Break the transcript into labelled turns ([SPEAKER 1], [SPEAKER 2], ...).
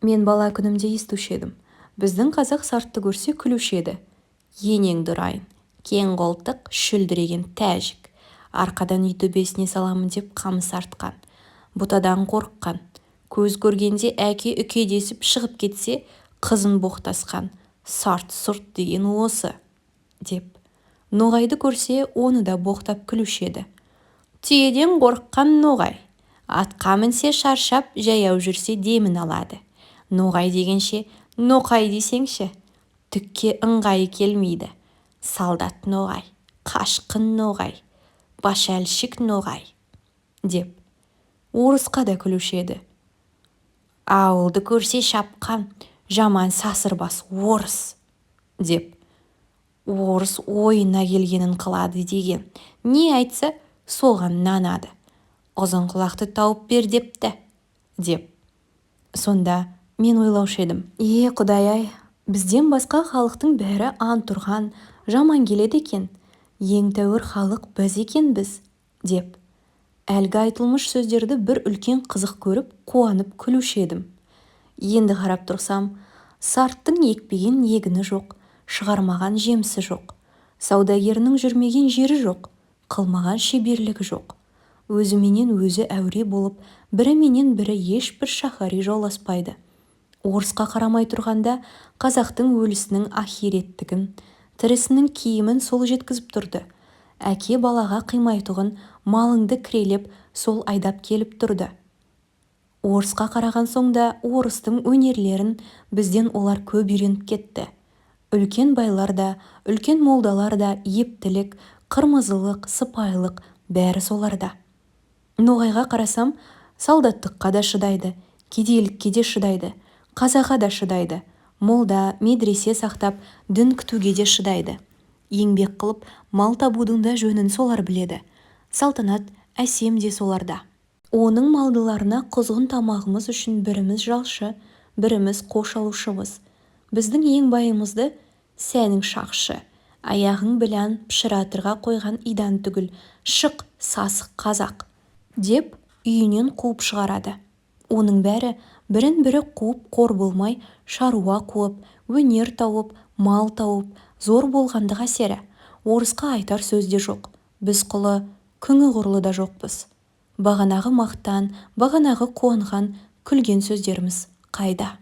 [SPEAKER 1] Мен бала күнімде естуші едім. Біздің қазақ сартты көрсе күлуші еді. Енең дұрайын, кең қолтық, шүлдіреген тәжік. Арқадан үй төбесіне саламын деп қамыс артқан. Бұтадан қорыққан. Көз көргенде әке үкедесіп шығып кетсе, қызын боқтасқан. Сарт-сұрт деген осы, деп. Ноғайды көрсе, оны да боқтап күлуші еді. Түйеден қорыққан ноғай. Атқа мінсе шаршап, жаяу жүрсе демін алады. Ноғай дегенше, ноқай десеңші. Түкке ыңғайы келмейді. Солдат ноғай, қашқын ноғай, башәлшік ноғай, деп. Орысқа да күлуші еді. Ауылды көрсе шапқан, жаман сасырбас орыс, деп. Орыс ойына келгенін қылады деген. Не айтса, соған нанады. Ұзын құлақты тауып бер депті, деп. Сонда мен ойлаушы едім. Құдай-ай, бізден басқа халықтың бәрі ант ұрған, жаман келеді екен. Ең тәуір халық біз екенбіз, деп. Әлгі айтылмыш сөздерді бір үлкен қызық көріп, қуанып күлуші едім. Енді қарап тұрсам, сарттың екпеген егіні жоқ, шығармаған жемсі жоқ, саудагерінің жүрмеген жері жоқ, қылмаған шеберлігі жоқ. Өзіменен өзі әуре болып, біріменен бірі ешбір шаһари жауласпайды. Орысқа қарамай тұрғанда, қазақтың өлісінің ахиреттігін, тірісінің киімін сол жеткізіп тұрды. Әке балаға қимайтұғын малыңды кірелеп, сол айдап келіп тұрды. Орысқа қараған соңда орыстың өнерлерін бізден олар көп үйреніп кетті. Үлкен байлар да, үлкен молдалар да ептілік, қырмызылық, сыпайылық бәрі соларда. Ноғайға қарасам, солдаттыққа да шыдайды, кедейлікке де шыдайды, қазаға да шыдайды, молда, медресе сақтап, дін күтуге де шыдайды. Еңбек қылып, мал табудың да жөнін солар біледі. Салтанат, әсем де соларда. Оның малдыларына құзғын тамағымыз үшін біріміз жалшы, біріміз қош алушымыз. Біздің ең байымызды сәнің шақшы, аяғың білән пшыратырға қойған идан түгіл, шық сасық қазақ, деп үйінен қуып шығарады. Оның бәрі бірін-бірі қуып қор болмай, шаруа қуып, өнер тауып, мал тауып, зор болғандық әсері. Орысқа айтар сөз де жоқ. Біз құлы, күңі ғұрлы да жоқпыз. Бағанағы мақтан, бағанағы қуанған, күлген сөздеріміз қайда?